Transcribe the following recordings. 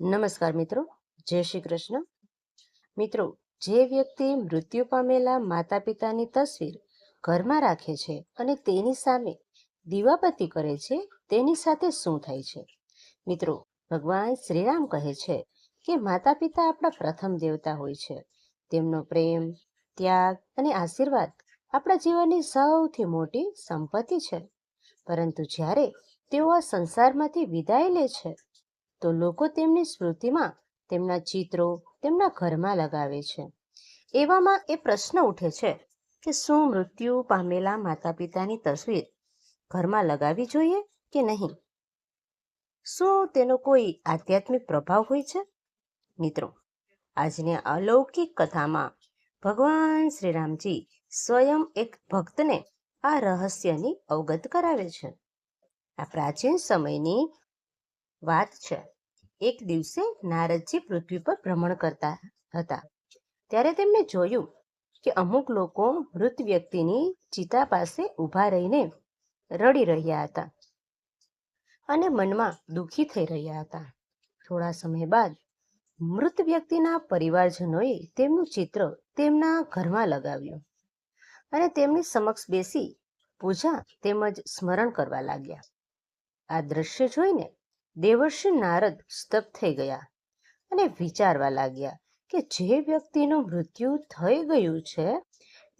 નમસ્કાર મિત્રો, જય શ્રી કૃષ્ણ. મિત્રો, જે વ્યક્તિ મૃત્યુ પામેલા માતા પિતાની તસવીર ઘરમાં રાખે છે અને તેની સામે દીવાબત્તી કરે છે, તેની સાથે શું થાય છે? મિત્રો, ભગવાન શ્રીરામ કહે છે કે માતા પિતા આપણા પ્રથમ દેવતા હોય છે. તેમનો પ્રેમ, ત્યાગ અને આશીર્વાદ આપણા જીવનની સૌથી મોટી સંપત્તિ છે. પરંતુ જ્યારે તેઓ આ સંસારમાંથી વિદાય લે છે તો લોકો તેમની સ્મૃતિમાં તેમના ચિત્રો તેમના ઘરમાં લગાવે છે. એવામાં એ પ્રશ્ન ઉઠે છે કે શું મૃત્યુ પામેલા માતા પિતાની તસવીર ઘરમાં લગાવવી જોઈએ કે નહીં? શું તેનો કોઈ આધ્યાત્મિક પ્રભાવ હોય છે? મિત્રો, આજની અલૌકિક કથામાં ભગવાન શ્રીરામજી સ્વયં એક ભક્તને આ રહસ્યની અવગત કરાવે છે. આ પ્રાચીન સમયની વાત છે. એક દિવસે નારદજી પૃથ્વી પર ભ્રમણ કરતા હતા. ત્યારે તેમણે જોયું કે અમુક લોકો મૃત વ્યક્તિની ચિતા પાસે ઊભા રહીને રડી રહ્યા હતા અને મનમાં દુઃખી થઈ રહ્યા હતા. થોડા સમય બાદ મૃત વ્યક્તિના પરિવારજનોએ તેમનું ચિત્ર તેમના ઘરમાં લગાવ્યું અને તેમની સમક્ષ બેસી પૂજા તેમજ સ્મરણ કરવા લાગ્યા. આ દ્રશ્ય જોઈને દેવર્ષિ નારદ સ્તબ્ધ થઈ ગયા અને વિચારવા લાગ્યા કે જે વ્યક્તિનું મૃત્યુ થઈ ગયું છે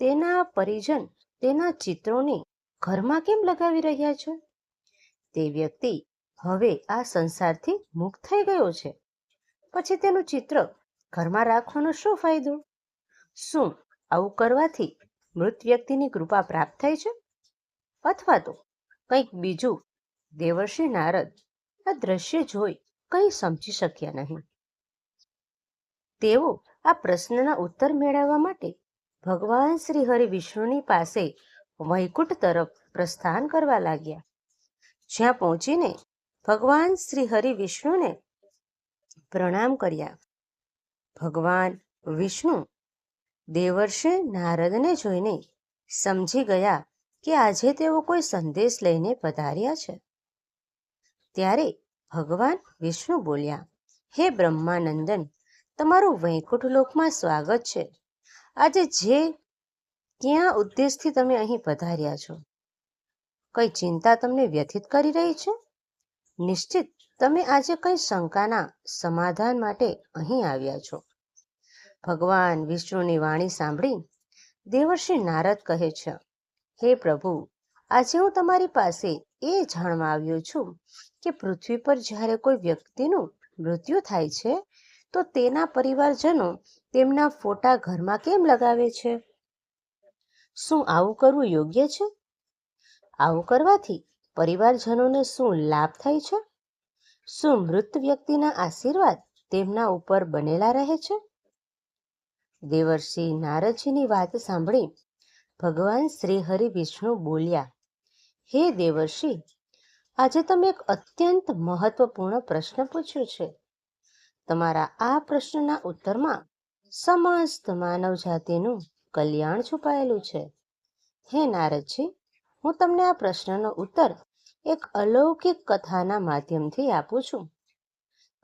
તેના પરિજન તેના ચિત્રોને ઘરમાં કેમ લગાવી રહ્યા છે? તે વ્યક્તિ હવે આ સંસારથી મુક્ત થઈ ગયો છે, પછી તેનું ચિત્ર ઘરમાં રાખવાનો શું ફાયદો? શું આવું કરવાથી મૃત વ્યક્તિની કૃપા પ્રાપ્ત થાય છે અથવા તો કંઈક બીજું? દેવર્ષિ નારદ આ દ્રશ્ય જોઈ કંઈ સમજી શક્યા નહીં. તેઓ આ પ્રશ્નના ઉત્તર મેળવવા માટે ભગવાન શ્રી હરિ વિષ્ણુની પાસે વૈકુંઠ તરફ પ્રસ્થાન કરવા લાગ્યા. જ્યાં પહોંચીને ભગવાન શ્રી હરિ વિષ્ણુને પ્રણામ કર્યા. ભગવાન વિષ્ણુ દેવર્ષિ નારદને જોઈને સમજી ગયા કે આજે તેઓ કોઈ સંદેશ લઈને પધાર્યા છે. ત્યારે ભગવાન વિષ્ણુ બોલ્યા, હે બ્રહ્માનંદન, તમારું વૈકુંઠ લોકમાં સ્વાગત છે. આજે ક્યાં ઉદ્દેશથી તમે અહીં પધાર્યા છો? કઈ ચિંતા તમને વ્યથિત કરી રહી છે? નિશ્ચિત તમે આજે કઈ શંકાના સમાધાન માટે અહીં આવ્યા છો. ભગવાન વિષ્ણુની વાણી સાંભળી દેવર્ષિ નારદ કહે છે, હે પ્રભુ, આજે હું તમારી પાસે એ જાણવા આવ્યો છું કે પૃથ્વી પર જ્યારે કોઈ વ્યક્તિનું મૃત્યુ થાય છે તો તેના પરિવારજનો તેમના ફોટા ઘરમાં કેમ લગાવે છે? શું આવું કરવું યોગ્ય છે? આવું કરવાથી પરિવારજનોને શું લાભ થાય છે? શું મૃત વ્યક્તિના આશીર્વાદ તેમના ઉપર બનેલા રહે છે? દેવર્ષિ નારદજીની વાત સાંભળી ભગવાન શ્રી હરિ વિષ્ણુ બોલ્યા, હે દેવર્ષિ, આજે તમે એક અત્યંત મહત્વપૂર્ણ પ્રશ્ન પૂછ્યો છે. તમારા આ પ્રશ્નના ઉત્તરમાં સમસ્ત માનવ જાતિનું કલ્યાણ છુપાયેલું છે. હે નારદજી, હું તમને આ પ્રશ્નનો ઉત્તર એક અલૌકિક કથાના માધ્યમથી આપું છું.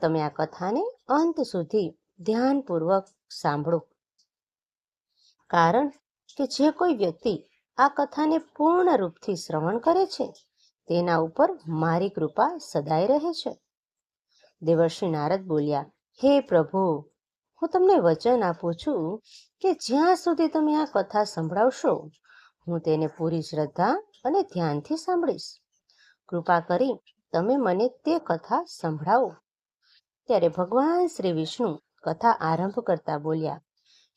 તમે આ કથાને અંત સુધી ધ્યાનપૂર્વક સાંભળો, કારણ કે જે કોઈ વ્યક્તિ આ કથાને પૂર્ણ રૂપથી શ્રવણ કરે છે તેના ઉપર મારી કૃપા સદાય રહે છે. દેવર્ષિ નારદ બોલ્યા, હે પ્રભુ, હું તમને વચન આપું છું કે જ્યાં સુધી તમે આ કથા સંભળાવશો હું તેને પૂરી શ્રદ્ધા અને ધ્યાનથી સાંભળીશ. કૃપા કરી તમે મને તે કથા સંભળાવો. ત્યારે ભગવાન શ્રી વિષ્ણુ કથા આરંભ કરતા બોલ્યા,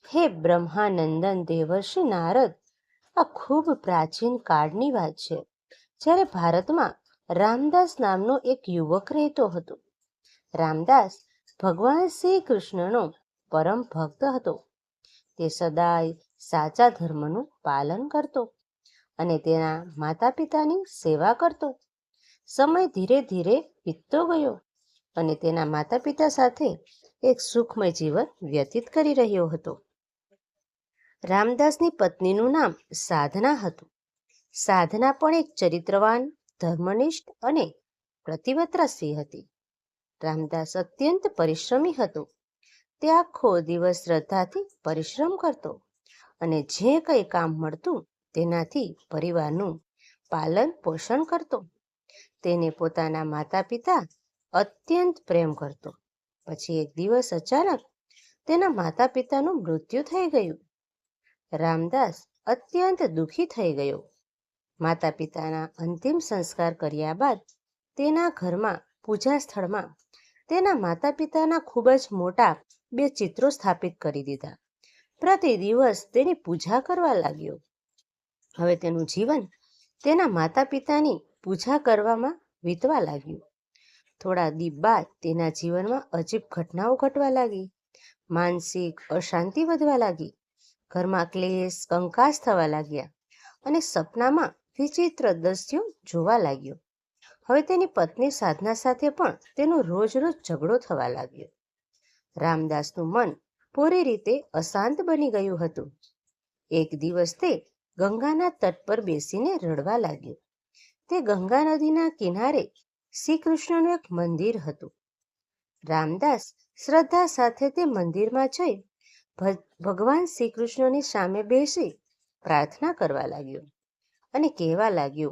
હે બ્રહ્માનંદન દેવર્ષિ નારદ, આ ખૂબ પ્રાચીન કાળની વાત છે, જ્યારે ભારતમાં રામદાસ નામનો એક યુવક રહેતો હતો. રામદાસ ભગવાન શ્રી કૃષ્ણનો પરમ ભક્ત હતો. તે સદાય સાચા ધર્મનું પાલન કરતો અને તેના માતા પિતાની સેવા કરતો. સમય ધીરે ધીરે વીતતો ગયો અને તેના માતા પિતા સાથે એક સુખમય જીવન વ્યતીત કરી રહ્યો હતો. રામદાસની પત્નીનું નામ સાધના હતું. સાધના પણ એક ચરિત્રવાન, ધર્મનિષ્ઠ અને પ્રતિવત્રા સ્ત્રી હતી. રામદાસ અત્યંત પરિશ્રમી હતો. તે આખો દિવસ શ્રદ્ધાથી પરિશ્રમ કરતો અને જે કંઈ કામ મળતું તેનાથી પરિવારનું પાલન પોષણ કરતો. તેને પોતાના માતા પિતા અત્યંત પ્રેમ કરતો. પછી એક દિવસ અચાનક તેના માતા પિતાનું મૃત્યુ થઈ ગયું. રામદાસ અત્યંત દુઃખી થઈ ગયો. માતા પિતાના અંતિમ સંસ્કાર કર્યા બાદ તેના ઘરમાં પૂજા સ્થળમાં તેના માતા પિતાના ખૂબ જ મોટા 2 ચિત્રો સ્થાપિત કરી દીધા. પ્રતિ દિવસ તેની પૂજા કરવા લાગ્યો. હવે તેનું જીવન તેના માતા પિતાની પૂજા કરવામાં વીતવા લાગ્યું. થોડા દિવસ બાદ તેના જીવનમાં અજીબ ઘટનાઓ ઘટવા લાગી. માનસિક અશાંતિ વધવા લાગી. ઘરમાં ક્લેશ કંકાસ થવા લાગ્યા અને સપનામાં વિચિત્ર દ્રશ્યો જોવા લાગ્યો. હવે તેની પત્ની સાધના સાથે પણ તેનો રોજ ઝઘડો થવા લાગ્યો. રામદાસનું મન પૂરી રીતે અશાંત બની ગયું હતું. એક દિવસ તે ગંગાના તટ પર બેસીને રડવા લાગ્યો. તે ગંગા નદીના કિનારે શ્રી કૃષ્ણનું એક મંદિર હતું. રામદાસ શ્રદ્ધા સાથે તે મંદિરમાં જઈ ભગવાન શ્રી કૃષ્ણની સામે બેસી પ્રાર્થના કરવા લાગ્યો અને કહેવા લાગ્યો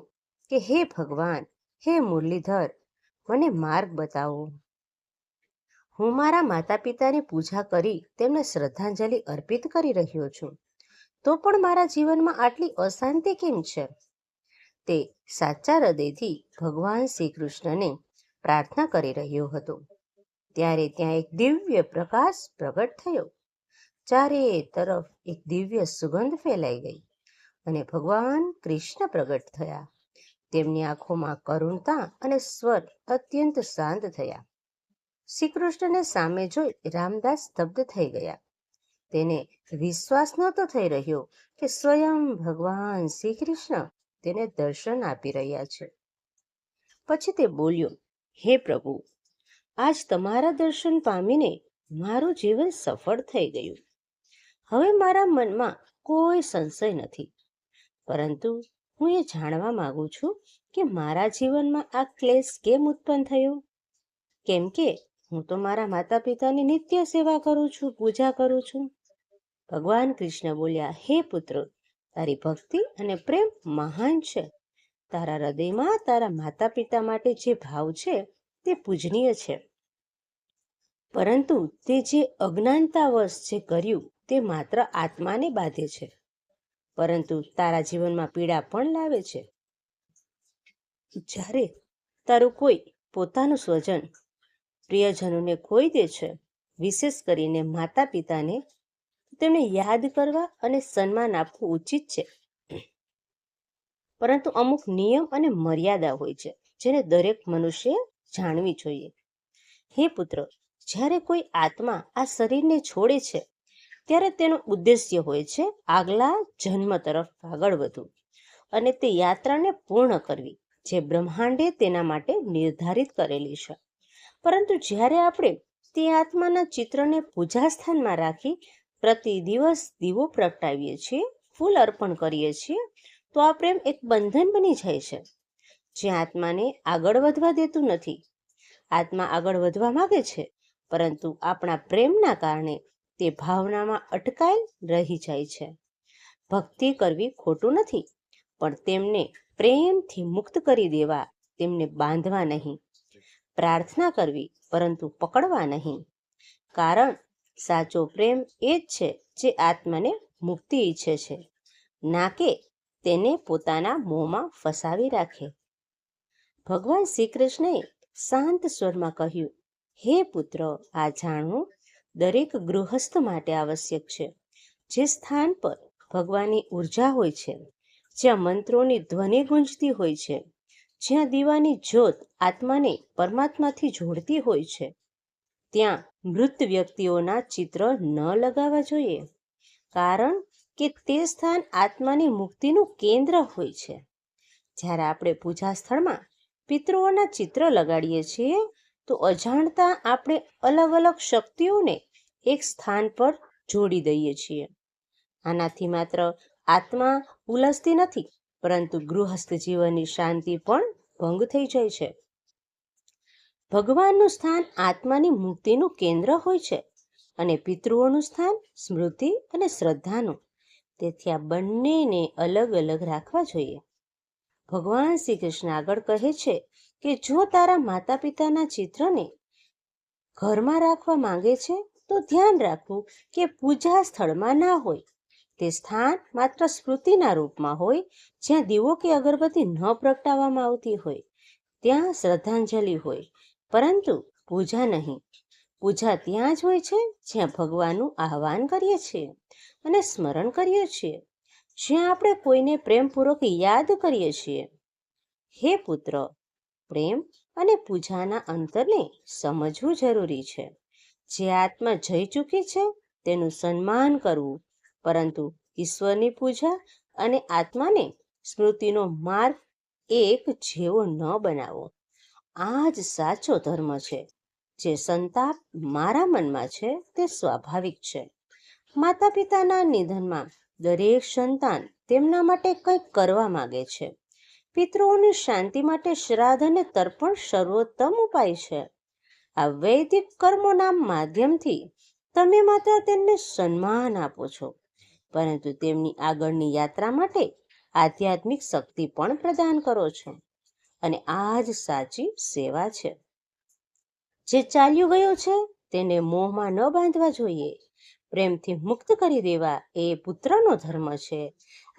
કે હે ભગવાન, હે મુરલીધર, મને માર્ગ બતાવો. હું મારા માતા પિતાની પૂજા કરી તેમને શ્રદ્ધાંજલિ અર્પિત કરી રહ્યો છું, તો પણ મારા જીવનમાં આટલી અશાંતિ કેમ છે? તે સાચા હૃદયથી ભગવાન શ્રી કૃષ્ણને પ્રાર્થના કરી રહ્યો હતો. ત્યારે ત્યાં એક દિવ્ય પ્રકાશ પ્રગટ થયો. ચારે તરફ એક દિવ્ય સુગંધ ફેલાઈ ગઈ અને ભગવાન કૃષ્ણ પ્રગટ થયા. તેમની આંખોમાં કરુણતા અને સ્વર અત્યંત શાંત થયા. શ્રી કૃષ્ણને સામે જોઈ રામદાસ સ્તબ્ધ થઈ ગયા. તેને વિશ્વાસ નહોતો થઈ રહ્યો કે સ્વયં ભગવાન શ્રી કૃષ્ણ તેને દર્શન આપી રહ્યા છે. પછી તે બોલ્યો, હે પ્રભુ, આજ તમારા દર્શન પામીને મારું જીવન સફળ થઈ ગયું. હવે મારા મનમાં કોઈ સંશય નથી, પરંતુ હું એ જાણવા માંગુ છું કે મારા જીવનમાં આ ક્લેશ કેમ ઉત્પન્ન થયો? કેમ કે હું તો મારા માતા પિતાની નિત્ય સેવા કરું છું, પૂજા કરું છું. ભગવાન કૃષ્ણ બોલ્યા, હે પુત્ર, તારી ભક્તિ અને પ્રેમ મહાન છે. તારા હૃદયમાં તારા માતા પિતા માટે જે ભાવ છે તે પૂજનીય છે, પરંતુ તે જે અજ્ઞાનતાવશ જે કર્યું તે માત્ર આત્માને બાધે છે, પરંતુ તારા જીવનમાં પીડા પણ લાવે છે. જ્યારે તારું કોઈ પોતાનું સ્વજન પ્રિયજનોને ખોઈ દે છે, વિશેષ કરીને માતા પિતાને, તેમને યાદ કરવા અને સન્માન આપવું ઉચિત છે, પરંતુ અમુક નિયમ અને મર્યાદા હોય છે જેને દરેક મનુષ્ય જાણવી જોઈએ. હે પુત્ર, જ્યારે કોઈ આત્મા આ શરીરને છોડે છે ત્યારે તેનો ઉદ્દેશ્ય હોય છે આગલા જન્મ તરફ આગળ વધવું અને તે યાત્રાને પૂર્ણ કરવી જે બ્રહ્માંડે તેના માટે નિર્ધારિત કરેલી છે. પરંતુ જ્યારે આપણે તે આત્માના ચિત્રને પૂજા સ્થાનમાં રાખી પ્રતિ દિવસ દીવો પ્રગટાવીએ છીએ, ફૂલ અર્પણ કરીએ છીએ, તો આ પ્રેમ એક બંધન બની જાય છે જે આત્માને આગળ વધવા દેતું નથી. આત્મા આગળ વધવા માંગે છે, પરંતુ આપણા પ્રેમના કારણે તે ભાવનામાં અટકાયેલ રહી જાય છે. ભક્તિ કરવી ખોટું નથી, પણ તેમને પ્રેમથી મુક્ત કરી દેવા, તેમને બાંધવા નહીં. પ્રાર્થના કરવી, પરંતુ પકડવા નહીં. કારણ સાચો પ્રેમ એ જ છે જે આત્માને મુક્તિ ઈચ્છે છે, ના કે તેને પોતાના મોહમાં ફસાવી રાખે. ભગવાન શ્રી કૃષ્ણએ શાંત સ્વરમાં કહ્યું, હે પુત્ર, આ જાણવું દરેક ગૃહસ્થ માટે આવશ્યક છે. જે સ્થાન પર ભગવાનની ઉર્જા હોય છે, જ્યાં મંત્રોની ધ્વનિ ગુંજતી હોય છે, જ્યાં દીવાની જ્યોત આત્માને પરમાત્માથી જોડતી હોય છે, ત્યાં મૃત વ્યક્તિઓના ચિત્ર ન લગાવવા જોઈએ, કારણ કે તે સ્થાન આત્માની મુક્તિનું કેન્દ્ર હોય છે. જ્યારે આપણે પૂજા સ્થળમાં પિતૃઓના ચિત્ર લગાડીએ છીએ તો અજાણતા આપણે અલગ અલગ શક્તિઓને એક સ્થાન પર જોડી દઈએ છીએ. આનાથી માત્ર આત્મા ઉલસતી નથી, પરંતુ ગૃહસ્થ જીવનની શાંતિ પણ ભંગ થઈ જાય છે. ભગવાનનું સ્થાન આત્માની મુક્તિનું કેન્દ્ર હોય છે અને પિતૃઓનું સ્થાન સ્મૃતિ અને શ્રદ્ધાનું. તેથી આ બંનેને અલગ અલગ રાખવા જોઈએ. ભગવાન શ્રી કૃષ્ણ આગળ કહે છે કે જો તારા માતા પિતાના ચિત્રને ઘરમાં રાખવા માંગે છે તો ધ્યાન રાખવું કે પૂજા સ્થળમાં ના હોય. તે સ્થાન માત્ર સ્મૃતિના રૂપમાં હોય, જ્યાં દીવો કે અગરબત્તી ન પ્રગટાવવામાં આવતી હોય. ત્યાં શ્રદ્ધાંજલિ હોય, પરંતુ પૂજા નહીં. પૂજા ત્યાં જ હોય છે જ્યાં ભગવાનનું આહ્વાન કરીએ છીએ અને સ્મરણ કરીએ છીએ, જ્યાં આપણે કોઈને પ્રેમપૂર્વક યાદ કરીએ છીએ. હે પુત્ર, પ્રેમ અને પૂજાના અંતરને સમજવું જરૂરી છે. જે આત્મા જઈ ચૂકી છે તેનું સન્માન કરવું, પરંતુ ઈશ્વરની પૂજા અને આત્માને સ્મૃતિનો માર્ગ એક જેવો ન બનાવો. આ જ સાચો ધર્મ છે. જે સંતાપ મારા મનમાં છે તે સ્વાભાવિક છે. માતા પિતાના નિધનમાં દરેક સંતાન તેમના માટે કંઈક કરવા માંગે છે. પિતૃઓની શાંતિ માટે શ્રાદ્ધ અને તર્પણ સર્વોત્તમ ઉપાય છે. આ વૈદિક કર્મોના માધ્યમથી તમે માત્ર તેમને સન્માન આપો છો, પરંતુ તેમની આગળની યાત્રા માટે આધ્યાત્મિક શક્તિ પણ પ્રદાન કરો છો. અને આ જ સાચી સેવા છે. જે ચાલ્યું ગયું છે તેને મોહમાં ન બાંધવા જોઈએ. પ્રેમથી મુક્ત કરી દેવા એ પુત્રનો ધર્મ છે.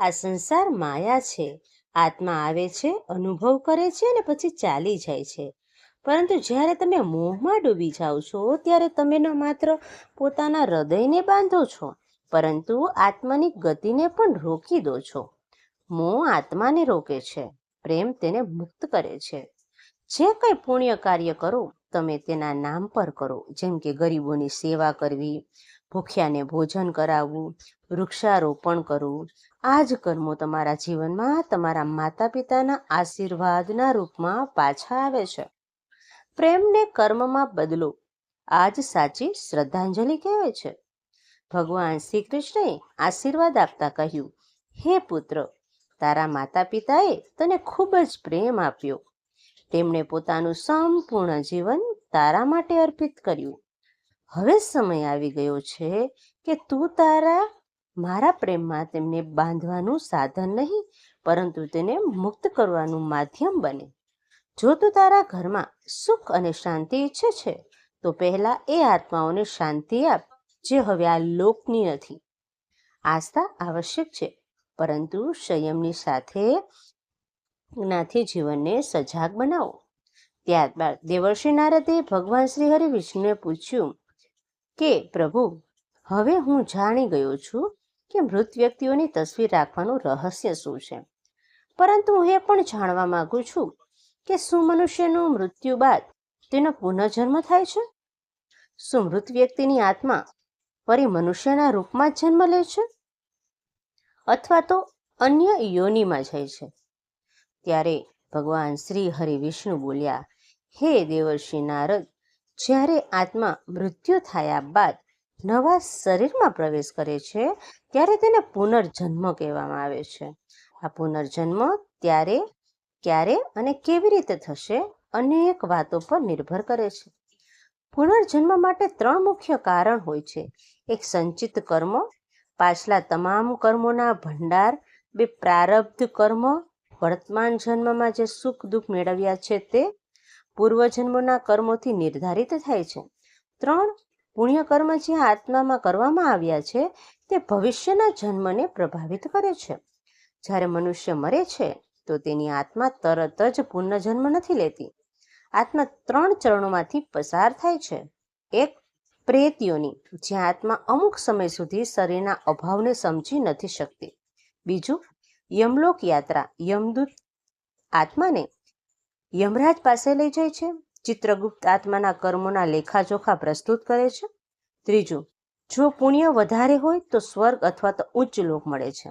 આ સંસાર માયા છે. આત્મા આવે છે, અનુભવ કરે છે અને પછી ચાલી જાય છે. પરંતુ જ્યારે તમે મોહમાં ડૂબી જાઓ છો ત્યારે તમે ન માત્ર પોતાના હૃદયને બાંધો છો, પરંતુ આત્માની ગતિને પણ રોકી દો છો. મોહ આત્માને રોકે છે, પ્રેમ તેને મુક્ત કરે છે. જે કંઈ પુણ્ય કાર્ય કરો તમે તેના નામ પર કરો, જેમ કે ગરીબોની સેવા કરવી, ભૂખ્યાને ભોજન કરાવવું, વૃક્ષારોપણ કરવું. આ જ કર્મો તમારા જીવનમાં તમારા માતા પિતાના આશીર્વાદના રૂપમાં પાછા આવે છે. પ્રેમને કર્મમાં બદલો. આ જ સાચી શ્રદ્ધાંજલિ કહેવાય છે. ભગવાન શ્રી કૃષ્ણએ આશીર્વાદ આપતા કહ્યું, હે પુત્ર, તારા માતા પિતાએ તને ખૂબ જ પ્રેમ આપ્યો. તેમણે પોતાનું સંપૂર્ણ જીવન તારા માટે અર્પિત કર્યું. હવે સમય આવી ગયો છે કે તું મારા પ્રેમમાં તેમને બાંધવાનું સાધન નહીં, પરંતુ તેને મુક્ત કરવાનું માધ્યમ બને. જો તું તારા ઘરમાં સુખ અને શાંતિ ઈચ્છે છે તો પહેલા એ આત્માઓને શાંતિ આપ જે હવે આ લોકની નથી. આસ્થા આવશ્યક છે, પરંતુ સંયમની સાથે જ્ઞાથી જીવનને સજાગ બનાવો. ત્યારબાદ દેવર્ષિ નારદે ભગવાન શ્રી હરિ વિષ્ણુને પૂછ્યું કે પ્રભુ, હવે હું જાણી ગયો છું કે મૃત વ્યક્તિઓની તસવીર રાખવાનું રહસ્ય શું છે, પરંતુ હું એ પણ જાણવા માંગુ છું કે શું મનુષ્યનું મૃત્યુ બાદ તેનો પુનઃજન્મ થાય છે? શું મૃત વ્યક્તિની આત્મા ફરી મનુષ્યના રૂપમાં જ જન્મ લે છે, અથવા તો અન્ય યોનિમાં જાય છે? ત્યારે ભગવાન શ્રી હરિ વિષ્ણુ બોલ્યા, હે દેવર્ષિ નારદ, જ્યારે આત્મા મૃત્યુ થયા બાદ નવા શરીરમાં પ્રવેશ કરે છે ત્યારે તેને પુનર્જન્મ કહેવામાં આવે છે. આ પુનર્જન્મ ત્યારે, ક્યારે અને કેવી રીતે થશે અનેક વાતો પર નિર્ભર કરે છે. પુનર્જન્મ માટે 3 મુખ્ય કારણ હોય છે. એક સંચિત કર્મ, પાછલા તમામ કર્મોના ભંડાર. 2 પ્રારબ્ધ કર્મ, વર્તમાન જન્મમાં જે સુખ દુઃખ મેળવ્યા છે તે પૂર્વજન્મોના કર્મોથી નિર્ધારિત થાય છે. 3 પુણ્ય કર્મ જે આત્મામાં કરવામાં આવ્યા છે તે ભવિષ્યના જન્મને પ્રભાવિત કરે છે. જ્યારે મનુષ્ય મરે છે તો તેની આત્મા તરત જ પુનર્જન્મ નથી લેતી. આત્મા 3 ચરણોમાંથી પસાર થાય છે. એક, પ્રેત યોનિ, જ્યાં આત્મા અમુક સમય સુધી શરીરના અભાવને સમજી નથી શકતી. બીજું, યમલોક યાત્રા, યમદૂત આત્માને યમરાજ પાસે લઈ જાય છે. ચિત્રગુપ્ત આત્માના કર્મોના લેખાજોખા પ્રસ્તુત કરે છે. ત્રીજું, જો પુણ્ય વધારે હોય તો સ્વર્ગ અથવા તો ઉચ્ચ લોક મળે છે.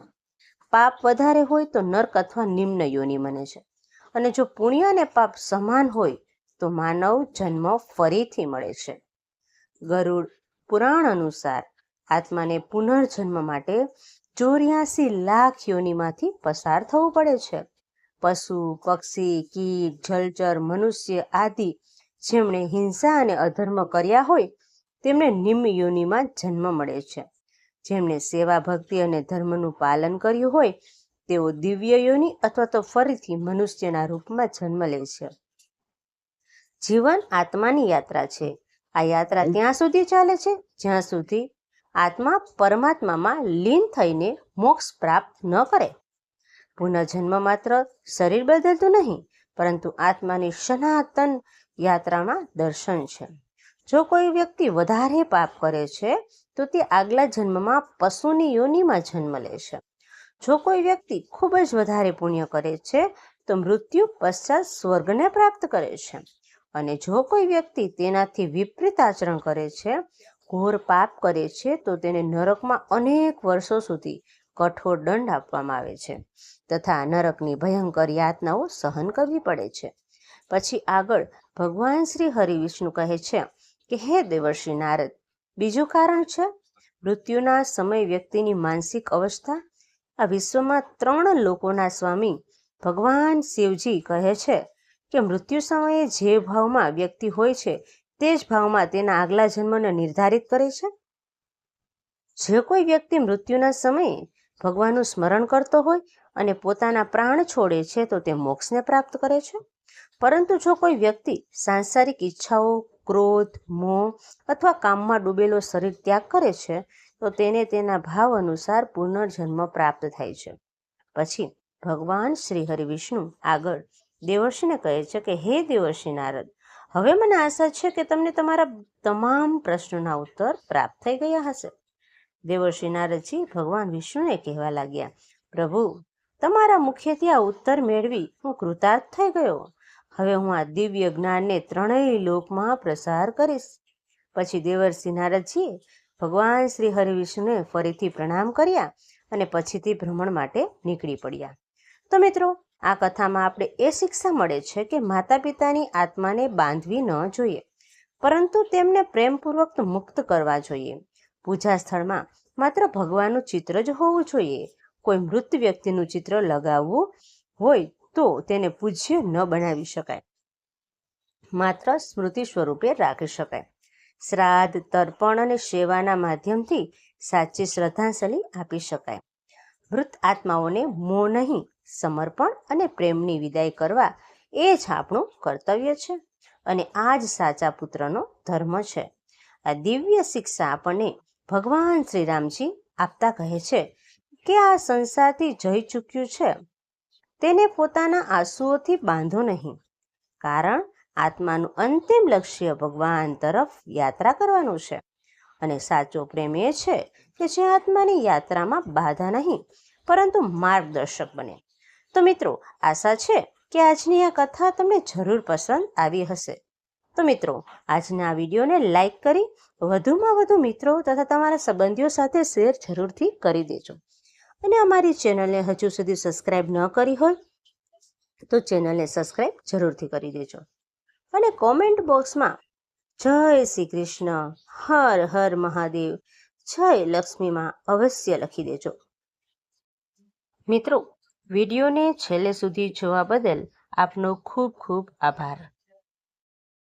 પાપ વધારે હોય તો નર્ક અથવા નિમ્ન યોનિ બને છે. અને જો પુણ્ય અને પાપ સમાન હોય તો માનવ જન્મ ફરીથી મળે છે. ગરુડ પુરાણ અનુસાર આત્માને પુનર્જન્મ માટે 84 લાખ યોનિમાંથી પસાર થવું પડે છે. પશુ, પક્ષી, કીટ, જલચર, મનુષ્ય આદિ જેમણે હિંસા અને અધર્મ કર્યા હોય તેમને નિમ્ન યોનિમાં જન્મ મળે છે. જેમણે સેવા ભક્તિ અને ધર્મનું પાલન કર્યું હોય તેઓ દિવ્ય યોનિ અથવા તો ફરીથી મનુષ્યના રૂપમાં જન્મ લે છે. જીવન આત્માની યાત્રા છે. આ યાત્રા ત્યાં સુધી ચાલે છે જ્યાં સુધી આત્મા પરમાત્મામાં લીન થઈને મોક્ષ પ્રાપ્ત ન કરે. પુનર્જન્મ માત્ર શરીર બદલતું નહીં, પરંતુ આત્માની સનાતન યાત્રામાં દર્શન છે. જો કોઈ વ્યક્તિ વધારે પાપ કરે છે તો તે આગલા જન્મમાં પશુની યોનિમાં જન્મ લે છે. જો કોઈ વ્યક્તિ ખૂબ જ વધારે પુણ્ય કરે છે તો મૃત્યુ પશ્ચાત સ્વર્ગને પ્રાપ્ત કરે છે. અને જો કોઈ વ્યક્તિ તેનાથી વિપરીત આચરણ કરે છે, ઘોર પાપ કરે છે, તો તેને નરકમાં અનેક વર્ષો સુધી કઠોર દંડ આપવામાં આવે છે તથા નરકની ભયંકર યાતનાઓ સહન કરવી પડે છે. પછી આગળ ભગવાન શ્રી હરિવિષ્ણુ કહે છે કે હે દેવર્ષિ નારદ, બીજું કારણ છે મૃત્યુના સમય વ્યક્તિની માનસિક અવસ્થા. આ વિશ્વમાં 3 લોકોના સ્વામી ભગવાન શિવજી કહે છે કે મૃત્યુ સમયે જે ભાવમાં વ્યક્તિ હોય છે તે જ ભાવમાં તેના આગલા જન્મને નિર્ધારિત કરે છે. જે કોઈ વ્યક્તિ મૃત્યુના સમયે ભગવાનનું સ્મરણ કરતો હોય અને પોતાના પ્રાણ છોડે છે તો તે મોક્ષને પ્રાપ્ત કરે છે. પરંતુ જો કોઈ વ્યક્તિ સાંસારિક ઈચ્છાઓ, ક્રોધ, મોહ અથવા કામમાં ડૂબેલો શરીર ત્યાગ કરે છે તો તેને તેના ભાવ અનુસાર પુનર્જન્મ પ્રાપ્ત થાય છે. પછી ભગવાન શ્રી હરિવિષ્ણુ આગળ દેવર્ષિને કહે છે કે હે દેવર્ષિ નારદ, હવે મને આશા છે કે તમને તમારા તમામ પ્રશ્નોના ઉત્તર પ્રાપ્ત થઈ ગયા હશે. દેવર્ષિ નારદજી ભગવાન વિષ્ણુને કહેવા લાગ્યા, પ્રભુ, તમારા મુખેથી આ ઉત્તર મેળવી હું કૃતાર્થ થઈ ગયો. હવે હું આ દિવ્ય જ્ઞાનને 3 લોકમાં પ્રસાર કરીશ. પછી દેવર્ષિ નારદજીએ ભગવાન શ્રી હરિવિષ્ણુને ફરીથી પ્રણામ કર્યા અને પછીથી ભ્રમણ માટે નીકળી પડ્યા. તો મિત્રો, આ કથામાં આપણે એ શિક્ષા મળે છે કે માતા પિતાની આત્માને બાંધવી ન જોઈએ, પરંતુ તેમને પ્રેમપૂર્વક મુક્ત કરવા જોઈએ. પૂજા સ્થળમાં માત્ર ભગવાનનું ચિત્ર જ હોવું જોઈએ. કોઈ મૃત વ્યક્તિનું ચિત્ર લગાવવું હોય તો તેને પૂજ્ય ન બનાવી શકાય, માત્ર સ્મૃતિ સ્વરૂપે રાખી શકાય. શ્રાદ્ધ, તર્પણ અને સેવાના માધ્યમથી સાચી શ્રદ્ધાંજલિ આપી શકાય. મૃત આત્માઓને મોહ નહીં, સમર્પણ અને પ્રેમની વિદાય કરવા એ જ આપણું કર્તવ્ય છે અને આ જ સાચા પુત્રનો ધર્મ છે. આ દિવ્ય શિક્ષા આપણને ભગવાન શ્રી રામજી આપતા કહે છે કે આ સંસારથી જઈ ચૂક્યું છે તેને પોતાના આંસુઓથી બાંધો નહીં, કારણ આત્માનું અંતિમ લક્ષ્ય ભગવાન તરફ યાત્રા કરવાનું છે. અને સાચો પ્રેમ એ છે કે જે આત્માની યાત્રામાં બાધા નહીં પરંતુ માર્ગદર્શક બને. તો મિત્રો, આશા છે કે આજની આ કથા તમને જરૂર પસંદ આવી હશે. તો મિત્રો, આજના આ વિડીયોને લાઈક કરી વધુમાં વધુ મિત્રો તથા તમારા સંબંધીઓ સાથે શેર જરૂરથી કરી દેજો. અને અમારી ચેનલને હજુ સુધી સબસ્ક્રાઈબ ન કરી હોય તો ચેનલને સબસ્ક્રાઈબ જરૂરથી કરી દેજો. અને કોમેન્ટ બોક્સમાં જય શ્રી કૃષ્ણ, હર હર મહાદેવ, જય લક્ષ્મીમાં અવશ્ય લખી દેજો. મિત્રો, વિડીયોને છેલ્લે સુધી જોવા બદલ આપનો ખૂબ ખૂબ આભાર.